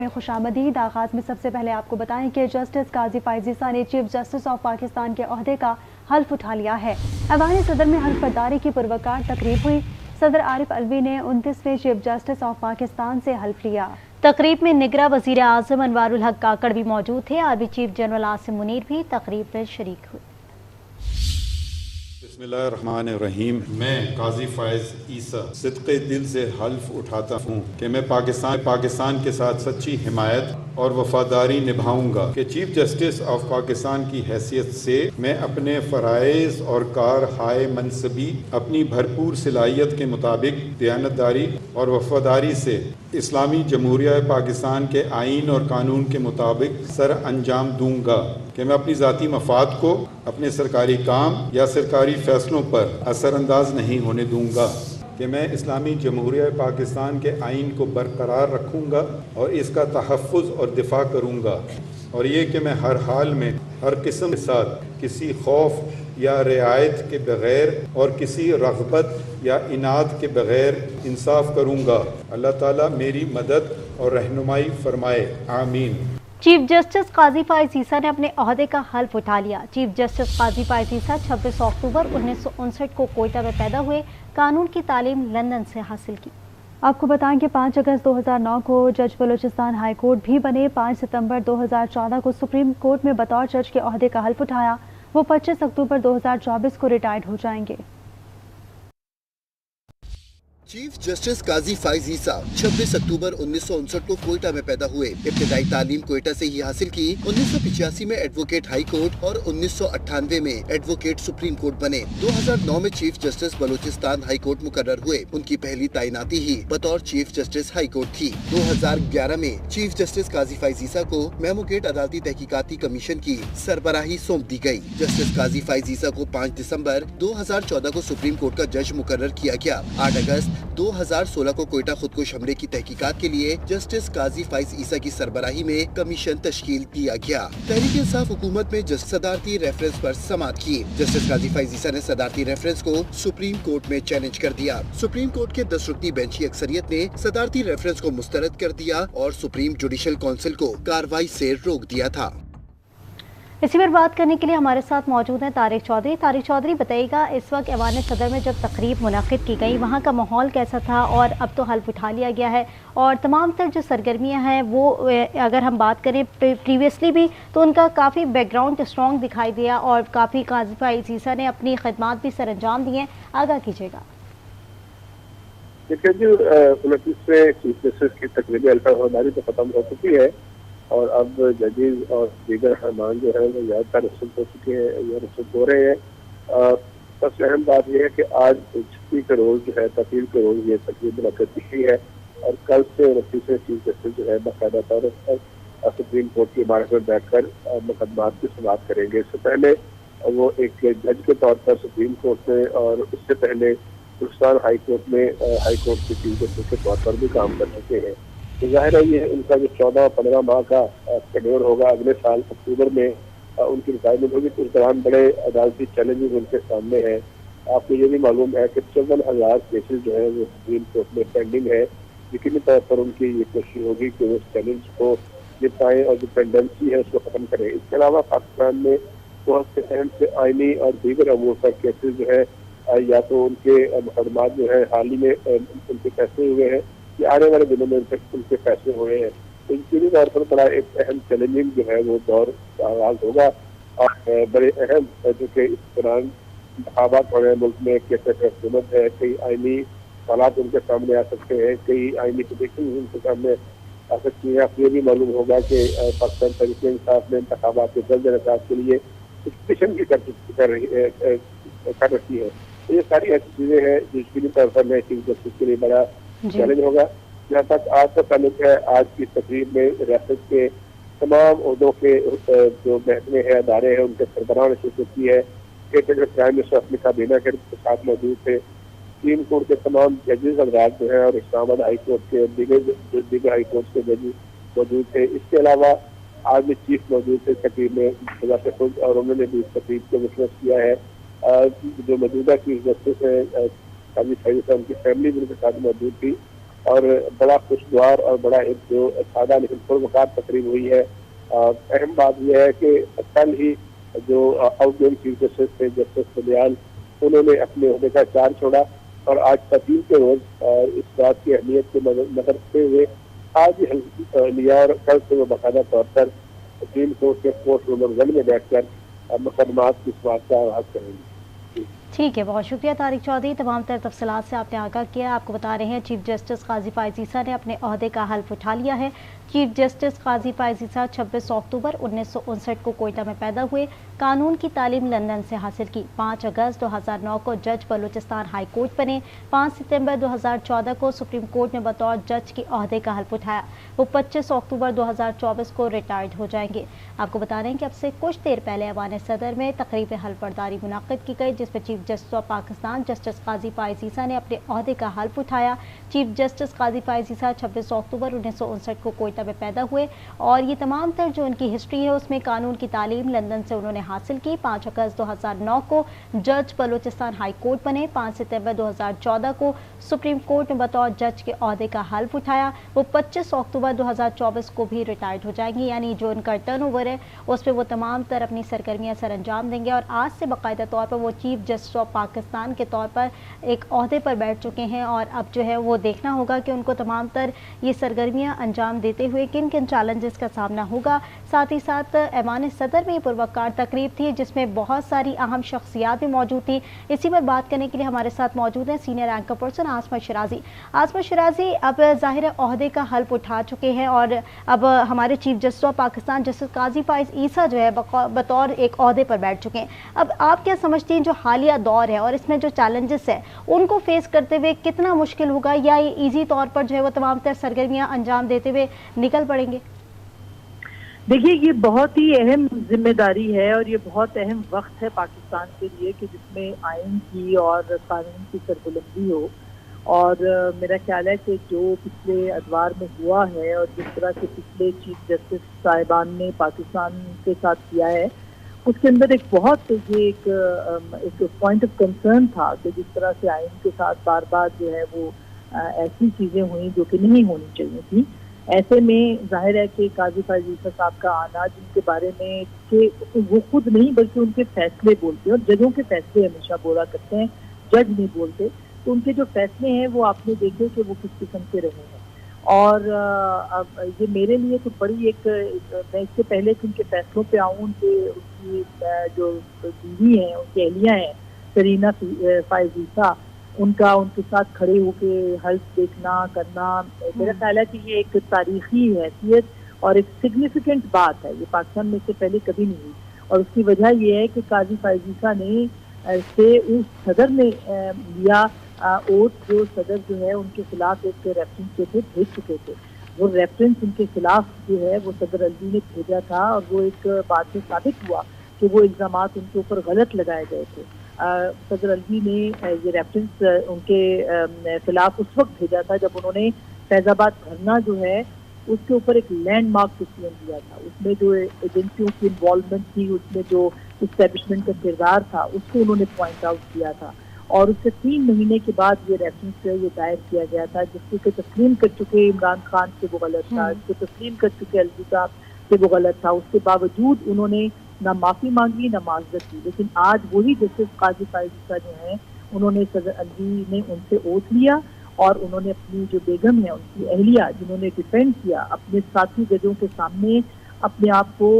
में खुशामदीद। आगाज में सबसे पहले आपको बताएं कि जस्टिस काजी फाइज ईसा ने चीफ जस्टिस ऑफ पाकिस्तान के ओहदे का हल्फ उठा लिया है। ऐवान सदर में हल्फ बर्दारी की पुरवकार तकरीब हुई। सदर आरिफ अलवी ने 29वें चीफ जस्टिस ऑफ पाकिस्तान से हल्फ लिया। तकरीब में निगरां वज़ीर आज़म अनवारुल हक काकड़ भी मौजूद थे। Army chief general Asim Munir भी तकरीब में शरीक हुए। बिस्मिल्लाहिर्रहमानिर्रहीम। मैं काजी फाइज ईसा सिद्क़े दिल से हल्फ उठाता हूँ कि मैं पाकिस्तान के साथ सच्ची हिमायत और वफादारी निभाऊंगा कि चीफ जस्टिस ऑफ पाकिस्तान की हैसियत से मैं अपने फ़राइज़ और कार हाय मनसबी अपनी भरपूर सलाहियत के मुताबिक दयानतदारी और वफादारी से इस्लामी जमहूरिया पाकिस्तान के आइन और कानून के मुताबिक सर अंजाम दूंगा कि मैं अपनी ज़ाती मफाद को अपने सरकारी काम या सरकारी फ़ैसलों पर असरअंदाज नहीं होने दूंगा कि मैं इस्लामी जमहूरिया पाकिस्तान के आइन को बरकरार रखूँगा और इसका तहफ़्फ़ुज़ और दिफा करूँगा, और ये कि मैं हर हाल में हर किस्म के साथ किसी खौफ या रियायत के बग़ैर और किसी रग़बत या इनाद के बग़ैर इंसाफ करूँगा। अल्लाह ताला मेरी मदद और रहनुमाई फरमाए, आमीन। चीफ जस्टिस काजी फाइज ईसा ने अपने ओहदे का हल्फ उठा लिया। चीफ जस्टिस काजी फाइज ईसा 26 अक्टूबर 1959 को कोयटा में पैदा हुए। कानून की तालीम लंदन से हासिल की। आपको बताएं कि 5 अगस्त 2009 को जज बलूचिस्तान हाई कोर्ट भी बने। 5 सितंबर 2014 को सुप्रीम कोर्ट में बतौर जज के ओहदे का हल्फ उठाया। वो 25 अक्टूबर 2024 को रिटायर्ड हो जाएंगे। चीफ जस्टिस काजी फाइज ईसा 26 अक्टूबर 1959 को कोयटा में पैदा हुए। इब्तिदाई तालीम कोयटा से ही हासिल की। 1985 में एडवोकेट हाई कोर्ट और 1998 में एडवोकेट सुप्रीम कोर्ट बने। 2009 में chief justice Balochistan high court मुकर्रर हुए। उनकी पहली तैनाती ही बतौर चीफ जस्टिस हाई कोर्ट थी। 2011 में चीफ जस्टिस काजी फाइज ईसा को मेमो गेट अदालती तहकीकाती कमीशन की सरबराही सौंप दी गई। जस्टिस काजी फाइज ईसा को 5 दिसंबर 2014 को सुप्रीम कोर्ट का जज मुकर्रर किया गया। 8 अगस्त 2016 को कोयटा खुदकुश हमले की तहकीकात के लिए जस्टिस काजी फाइज ईसा की सरबराही में कमीशन तश्कील किया गया। तहरीक इंसाफ हुकूमत में सदारती रेफरेंस पर समाअत की। जस्टिस काजी फाइज ईसा ने सदारती रेफरेंस को सुप्रीम कोर्ट में चैलेंज कर दिया। सुप्रीम कोर्ट के 10 रुकनी बेंची अक्सरियत ने सदारती रेफरेंस को मुस्तरद कर दिया और सुप्रीम जुडिशल काउंसिल को कार्रवाई से रोक दिया था। इसी पर बात करने के लिए हमारे साथ मौजूद हैं तारिक चौधरी। तारिक चौधरी, बताइएगा इस वक्त ऐवान सदर में जब तकरीब मुनाकिद की गई वहाँ का माहौल कैसा था, और अब तो हल्फ उठा लिया गया है, और तमाम तर जो सरगर्मियाँ हैं वो अगर हम बात करें प्रीवियसली भी तो उनका काफ़ी बैकग्राउंड स्ट्रॉन्ग दिखाई दिया और काफ़ी काजी फाइज ईसा ने अपनी खदमात भी सर अंजाम दिए। आगाह कीजिएगा। देखिए जी, 29वें चीफ जस्टिस की तकरीबी हल्फबर्दारी तो खत्म हो चुकी है और अब जजेज और दीगर मेहमान जो है वो याद का रसूल हो चुके हैं या रसूल हो रहे हैं। सबसे अहम बात यह है कि आज छुट्टी का रोज जो है, तकरीर का रोज ये तकरीब मुनक़्क़द की गई है और कल से 29वें चीफ जस्टिस जो है बाकायदा तौर पर सुप्रीम कोर्ट की इमारत में बैठकर मुकदमात की समाअत करेंगे। इससे पहले वो एक जज के तौर पर सुप्रीम कोर्ट में और उससे पहले बलूचिस्तान हाई कोर्ट में हाई कोर्ट के चीफ जस्टिस के तौर पर भी काम कर चुके हैं। तो जाहिर है ये उनका जो 14-15 माह का टेन्योर होगा, अगले साल अक्टूबर में उनकी रिटायरमेंट होगी। तो इस दौरान बड़े अदालती चैलेंजेस उनके सामने हैं। आपको ये भी मालूम है कि 54,000 केसेज जो है वो सुप्रीम कोर्ट में पेंडिंग है। यकीनी तौर पर उनकी ये कोशिश होगी कि वो इस चैलेंज को निपटाएं और जो पेंडेंसी है उसको खत्म करें। इसके अलावा पाकिस्तान में बहुत से अहम से आइनी और दीगर अमूर पर केसेज जो है या तो उनके मुकदमात जो है हाल ही में उनके फैसले हुए हैं या आने वाले दिनों में उनके फैसले हुए हैं। तो यकीनी तौर पर बड़ा एक अहम चैलेंजिंग जो है वो दौर का आगाज होगा और बड़े अहम जो कि इस दौरान इंतखाबात हो रहे हैं मुल्क में, कैसे हुकूमत है, कई आइनी हालात उनके सामने आ सकते हैं, कई आइनी प्रोटेक्शन उनके सामने आ सकती है। आपको ये भी मालूम होगा कि पाकिस्तान तहरीक इंसाफ ने इंतखाबात के जल्द निकास के लिए पिटीशन भी कर रखी है। तो ये सारी ऐसी चीजें हैं जो यकीनी तौर पर नए चीफ जस्टिस के लिए बड़ा चैलेंज होगा। जहाँ तक आज का ताल्लुक है, आज की तकरीब में रियासत के तमाम उहदों के जो महकमे हैं, अदारे हैं, उनके सरबराह ने शिरकत की है। प्राइम मिनिस्टर अपनी काबीना के साथ मौजूद थे। सुप्रीम कोर्ट के तमाम जजेस हजरात जो है और इस्लामाबाद हाई कोर्ट के दीगर हाई कोर्ट के जजेस मौजूद थे। इसके अलावा आज भी चीफ मौजूद थे तकरीब में खुद, और उन्होंने भी इस तकरीब को विटनेस किया है। जो मौजूदा चीफ जस्टिस है काजी फाइज ईसा, उनकी फैमिली भी उनके साथ मौजूद थी। और बड़ा खुशगवार और बड़ा एक जो सादा लेकिन पुरवकार तकरीब हुई है। अहम बात यह है कि कल ही जो आउटगोइंग चीफ जस्टिस थे जस्टिस बलियान, उन्होंने अपने ओहदे का चार्ज छोड़ा और आज तब्दील के रोज इस बात की अहमियत को नजर रखते हुए आज ही लिया और कल से वो बाकायदा तौर पर सुप्रीम कोर्ट के कोर्ट नंबर 1 में बैठकर मुकदमात की समाअत का आगाज करेंगे। ठीक है, बहुत शुक्रिया तारिक चौधरी। तमाम तर तफसीलात से आपने आगाह किया। आपको बता रहे हैं चीफ जस्टिस काजी फाइज ईसा ने अपने ओहदे का हल्फ उठा लिया है। चीफ जस्टिस काजी फाइज ईसा 26 अक्टूबर 1959 को कोयटा में पैदा हुए। कानून की तालीम लंदन से हासिल की। 5 अगस्त 2009 को जज बलूचिस्तान हाई कोर्ट बने। 5 सितंबर 2014 को सुप्रीम कोर्ट में बतौर जज के ओहदे का हल्फ उठाया। वो 25 अक्टूबर 2024 को रिटायर्ड हो जाएंगे। आपको बता रहे हैं कि अब से कुछ देर पहले ऐवान सदर में तकरीब हल्फ बर्दारी मुनाकिद की गई, जिसमें chief justice of Pakistan justice Qazi Faez Isa ने अपने ओहदे का हल्फ उठाया। चीफ जस्टिस काजी फाइज ईसा 26 अक्टूबर 1959 को कोयटा में पैदा हुए और ये तमाम तर जो उनकी हिस्ट्री है उसमें कानून की तालीम लंदन से उन्होंने हासिल की। 5 अगस्त 2009 को जज बलूचिस्तान हाई कोर्ट बने। 5 सितंबर 2014 को सुप्रीम कोर्ट में बतौर जज के ओहदे का हल्फ उठाया। वो 25 अक्टूबर 2024 को भी रिटायर्ड हो जाएंगी, यानी जो उनका टर्नओवर है उसमें वो तमाम तर अपनी सरगर्मियां सर अंजाम देंगे और आज से बाकायदा तौर पर वो चीफ जस्टिस ऑफ पाकिस्तान के तौर पर एक ओहदे पर बैठ चुके हैं और अब जो है वो देखना होगा कि उनको तमाम तर ये सरगर्मियां अंजाम देते हुए किन किन चैलेंजेस का सामना होगा। साथ ही साथ ऐवान सदर में पुरवकार तकरीब थी जिसमें बहुत सारी अहम शख्सियात भी मौजूद थी। इसी पर बात करने के लिए हमारे साथ मौजूद हैं सीनियर एंकर पर्सन आसमा शिराजी। आसमा शिराजी, अब जाहिर है ओहदे का हल्फ उठा चुके हैं और अब हमारे chief justice of Pakistan justice Qazi Faez Isa जो है बतौर एक ओहदे पर बैठ चुके हैं। अब आप क्या समझती हैं जो हालिया दौर है और इसमें जो चैलेंजेस है उनको फेस करते हुए कितना मुश्किल होगा या ये ईजी तौर पर जो है वो तमाम तर सरगर्मियां अंजाम देते हुए निकल पड़ेंगे? देखिए, ये बहुत ही अहम जिम्मेदारी है और ये बहुत अहम वक्त है पाकिस्तान के लिए कि जिसमें आइन की और कानून की सरबुलंदी हो। और मेरा ख्याल है कि जो पिछले अदवार में हुआ है और जिस तरह से पिछले चीफ जस्टिस साहिबान ने पाकिस्तान के साथ किया है उसके अंदर एक बहुत ये एक पॉइंट ऑफ कंसर्न था कि जिस तरह से आइन के साथ बार बार जो है वो ऐसी चीज़ें हुई जो कि नहीं होनी चाहिए थी। ऐसे में जाहिर है कि काजी फाइज ईसा साहब का आना, जिनके बारे में कि वो खुद नहीं बल्कि उनके फैसले बोलते हैं और जजों के फैसले हमेशा बोला करते हैं, जज नहीं बोलते, तो उनके जो फैसले हैं वो आपने देखे कि वो किस किस्म के रहे हैं। और अब ये मेरे लिए तो बड़ी एक मैं इससे पहले कि उनके फैसलों पे आऊँ, उनकी जो बीवी हैं, उनकी अहलिया हैं सरीना फाइज ईसा, उनके साथ खड़े होके हल्फ देखना करना, मेरा ख्याल है कि ये एक तारीखी हैसियत और एक सिग्निफिकेंट बात है। ये पाकिस्तान में इससे पहले कभी नहीं हुई और उसकी वजह ये है कि काजी फाइज ईसा ने से उस सदर ने लिया ओट, जो सदर जो है उनके खिलाफ एक रेफरेंस जो थे भेज चुके थे। वो रेफरेंस उनके खिलाफ जो है वो सदर अलवी ने भेजा था और वो एक बात से साबित हुआ कि वो इल्ज़ामात उनके ऊपर गलत लगाए गए थे। सदर अलवी ने ये रेफरेंस उनके खिलाफ उस वक्त भेजा था जब उन्होंने फैजाबाद धरना जो है उसके ऊपर एक लैंडमार्क डिसीजन दिया था। उसमें जो एजेंसियों की इन्वॉल्वमेंट थी, उसमें जो इस्टेब्लिशमेंट का किरदार था, उसको उन्होंने पॉइंट आउट किया था। और उससे 3 महीने के बाद ये रेफरेंस जो है ये दायर किया गया था, जिसको तस्लीम कर चुके इमरान खान से वो गलत था, जिसको तस्लीम कर चुके अलवी साहब से वो गलत था। उसके बावजूद उन्होंने ना माफ़ी मांगी ना माजरत की। लेकिन आज वही जस्टिस काजी फाइज ईसा जो है उन्होंने सदर अलवी ने उनसे ओथ लिया और उन्होंने अपनी जो बेगम है, उनकी अहलिया, जिन्होंने डिफेंड किया अपने साथी जजों के सामने अपने आप को,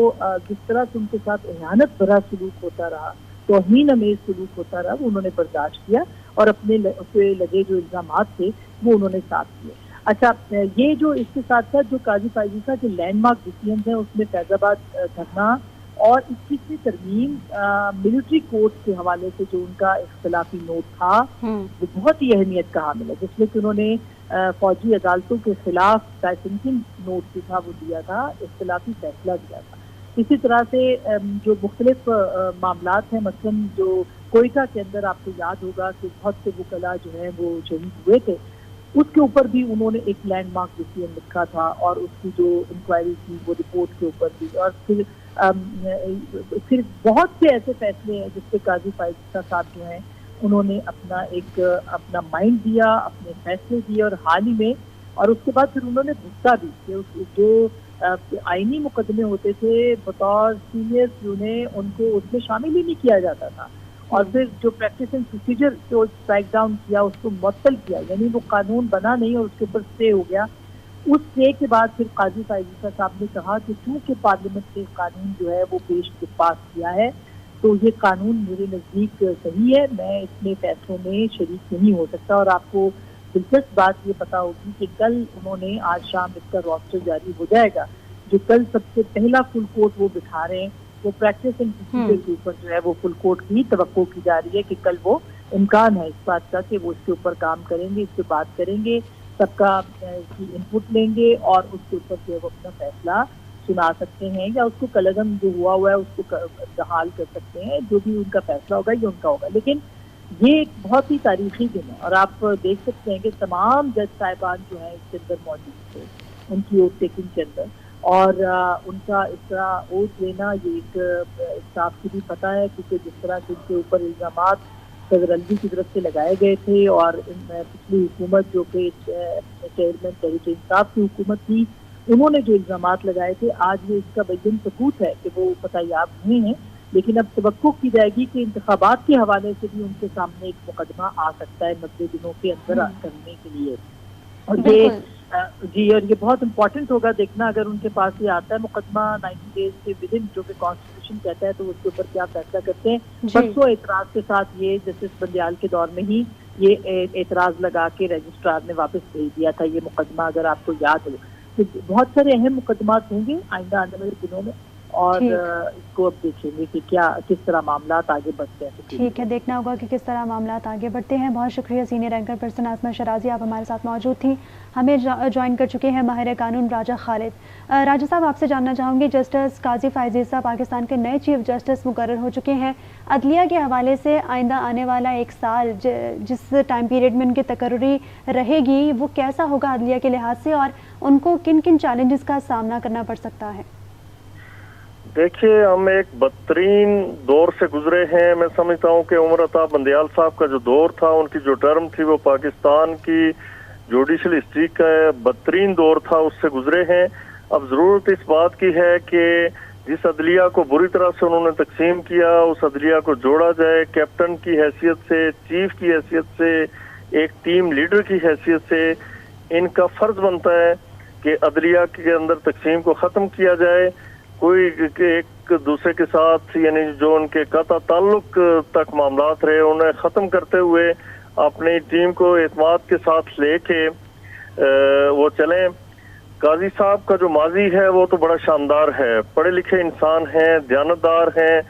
जिस तरह से उनके साथ इहानत भरा सलूक होता रहा, तौहीन अमेज सलूक होता रहा, वो उन्होंने बर्दाश्त किया और अपने लगे जो इल्ज़ामात थे वो उन्होंने साफ किए। अच्छा, ये जो इसके साथ साथ जो काजी फाइज ईसा के लैंडमार्क डिसीजन है उसमें फैजाबाद धरना और 21वीं तरमीम मिलिट्री कोर्ट के हवाले से जो उनका इख्तिलाफी नोट था वो बहुत ही अहमियत का हामिल है, जिसमें कि उन्होंने फौजी अदालतों के खिलाफ डाइसेंटिंग नोट जो था वो दिया था, इख्तिलाफी फैसला दिया था। इसी तरह से जो मुख्तलिफ मामलात हैं, मसलन जो कोयटा के अंदर आपको याद होगा कि बहुत से वकला जो हैं वो शहीद हुए थे, उसके ऊपर भी उन्होंने एक लैंडमार्क डिसीजन लिखा था और उसकी जो इंक्वायरी थी वो रिपोर्ट के ऊपर थी। और फिर बहुत से ऐसे फैसले हैं जिसपे काजी फाइज ईसा साहब जो हैं उन्होंने अपना माइंड दिया, अपने फैसले दिए और हाल ही में और उसके बाद फिर उन्होंने भुगता भी कि जो आईनी मुकदमे होते थे बतौर सीनियर उन्हें उनको उसमें शामिल ही नहीं किया जाता था, और फिर जो प्रैक्टिस एंड प्रोसीजर जो स्ट्राइक डाउन किया उसको मुअत्तल किया, यानी वो कानून बना नहीं और उसके ऊपर स्टे हो गया। उस स्टे के बाद फिर काजी फाइज ईसा साहब ने कहा कि चूंकि पार्लियामेंट ने कानून जो है वो पास किया है तो ये कानून मेरे नज़दीक सही है, मैं इसमें फैसलों में शरीक नहीं हो सकता। और आपको दिलचस्प बात ये पता होगी कि कल उन्होंने, आज शाम इसका रोस्टर जारी हो जाएगा, जो कल सबसे पहला फुल कोर्ट वो बिठा रहे हैं वो प्रैक्टिस एंड प्रोसीजर के ऊपर जो है वो फुल कोर्ट की तवक्को की जा रही है कि कल वो इम्कान है इस बात का कि वो इसके ऊपर काम करेंगे, इस पर बात करेंगे, सबका की इनपुट लेंगे और उसके ऊपर जो है वो अपना फैसला सुना सकते हैं या उसको कलगम जो हुआ है उसको बहाल कर सकते हैं। जो भी उनका फैसला होगा ये उनका होगा। लेकिन ये एक बहुत ही तारीखी दिन है और आप देख सकते हैं कि तमाम जज साहिबान जो हैं इसके अंदर मौजूद थे, उनकी ओथ टेकिंग के अंदर, और उनका इस तरह ओथ लेना ये एक इंसाफ की भी पता है, क्योंकि जिस तरह से इनके ऊपर इल्जामात सदर अलवी की तरफ से लगाए गए थे और पिछली हुकूमत जो कि चेयरमैन तहरीक इंसाफ की हुकूमत थी, उन्होंने जो इल्जामात लगाए थे, आज ये इसका बैन सबूत है कि वो पतायाब हुए हैं। लेकिन अब तवक्को की जाएगी कि इंतखाबात के हवाले से भी उनके सामने एक मुकदमा आ सकता है 90 दिनों के अंदर करने के लिए। और ये जी, और ये बहुत इंपॉर्टेंट होगा देखना अगर उनके पास ये आता है मुकदमा 90 डेज के विदिन, जो कि कॉन्स्टिट्यूशन कहता है, तो उसके ऊपर क्या फैसला करते हैं। परसों एतराज के साथ ये जस्टिस बंदियाल के दौर में ही ये एतराज लगा के रजिस्ट्रार ने वापस भेज दिया था ये मुकदमा, अगर आपको याद हो। तो बहुत सारे अहम मुकदमात होंगे आइंदा आने वाले दिनों में और इसको अब देखेंगे कि क्या किस तरह मामला आगे बढ़ते हैं। ठीक है, देखना होगा कि किस तरह मामला आगे बढ़ते हैं। बहुत शुक्रिया सीनियर एंकर पर्सन आसमा शराजी, आप हमारे साथ मौजूद थी। हमें ज्वाइन कर चुके हैं माहिर कानून राजा खालिद। राजा साहब, आपसे जानना चाहूँगी, जस्टिस काजी फाइज ईसा पाकिस्तान के नए चीफ जस्टिस मुकर्रर हो चुके हैं। अदलिया के हवाले से आइंदा आने वाला एक साल जिस टाइम पीरियड में उनकी तकर्री रहेगी वो कैसा होगा अदलिया के लिहाज से, और उनको किन किन चैलेंजेस का सामना करना पड़ सकता है? देखिए, हम एक बदतरीन दौर से गुजरे हैं। मैं समझता हूँ कि उमर अता बंदियाल साहब का जो दौर था, उनकी जो टर्म थी, वो पाकिस्तान की जुडिशल हिस्ट्री का बदतरीन दौर था, उससे गुजरे हैं। अब जरूरत इस बात की है कि जिस अदलिया को बुरी तरह से उन्होंने तकसीम किया, उस अदलिया को जोड़ा जाए। कैप्टन की हैसियत से, चीफ की हैसियत से, एक टीम लीडर की हैसियत से इनका फर्ज बनता है कि अदलिया के अंदर तकसीम को ख़त्म किया जाए। कोई एक दूसरे के साथ, यानी जो उनके कता ताल्लुक तक मामलात रहे, उन्हें ख़त्म करते हुए अपनी टीम को एतमाद के साथ लेके वो चलें। काजी साहब का जो माजी है वो तो बड़ा शानदार है, पढ़े लिखे इंसान हैं, दयानतदार हैं।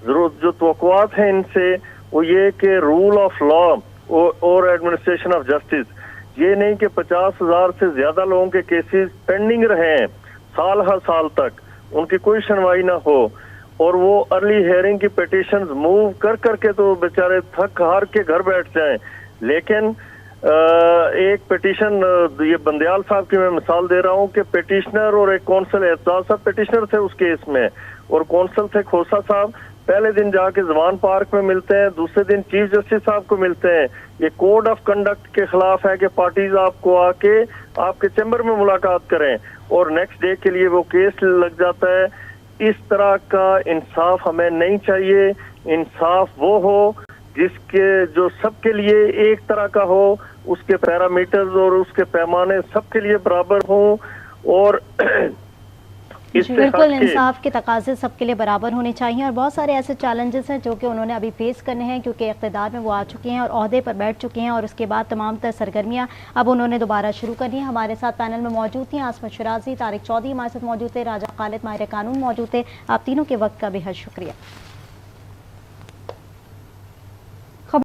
जरूरत जो तवक्कुआत हैं इनसे वो ये कि रूल ऑफ लॉ और एडमिनिस्ट्रेशन ऑफ जस्टिस, ये नहीं कि 50,000 से ज्यादा लोगों के केसेस पेंडिंग रहे हैं साल हर साल तक, उनकी कोई सुनवाई ना हो, और वो अर्ली हियरिंग की पिटीशंस मूव कर करके तो बेचारे थक हार के घर बैठ जाएं। लेकिन एक पिटीशन, ये बंदियाल साहब की मैं मिसाल दे रहा हूँ कि पिटीशनर और एक कौंसल, एतजाज साहब पिटीशनर थे उस केस में और कौंसल थे खोसा साहब, पहले दिन जाके जवान पार्क में मिलते हैं, दूसरे दिन चीफ जस्टिस साहब को मिलते हैं। ये कोड ऑफ कंडक्ट के खिलाफ है कि पार्टीज आपको आके आपके चैम्बर में मुलाकात करें और नेक्स्ट डे के लिए वो केस लग जाता है। इस तरह का इंसाफ हमें नहीं चाहिए। इंसाफ वो हो जिसके जो सबके लिए एक तरह का हो, उसके पैरामीटर्स और उसके पैमाने सबके लिए बराबर हों, और बिल्कुल इंसाफ के तकाजे सबके लिए बराबर होने चाहिए। और बहुत सारे ऐसे चैलेंजेस हैं जो कि उन्होंने अभी फेस करने हैं, क्योंकि इक़्तिदार में वो आ चुके हैं और ओहदे पर बैठ चुके हैं, और उसके बाद तमाम तर सरगर्मियाँ अब उन्होंने दोबारा शुरू करनी है। हमारे साथ पैनल में मौजूद थी आसमा शराजी, तारिक चौधरी हमारे साथ मौजूद थे, राजा खालिद माहिर कानून मौजूद थे। आप तीनों के वक्त का बेहद शुक्रिया।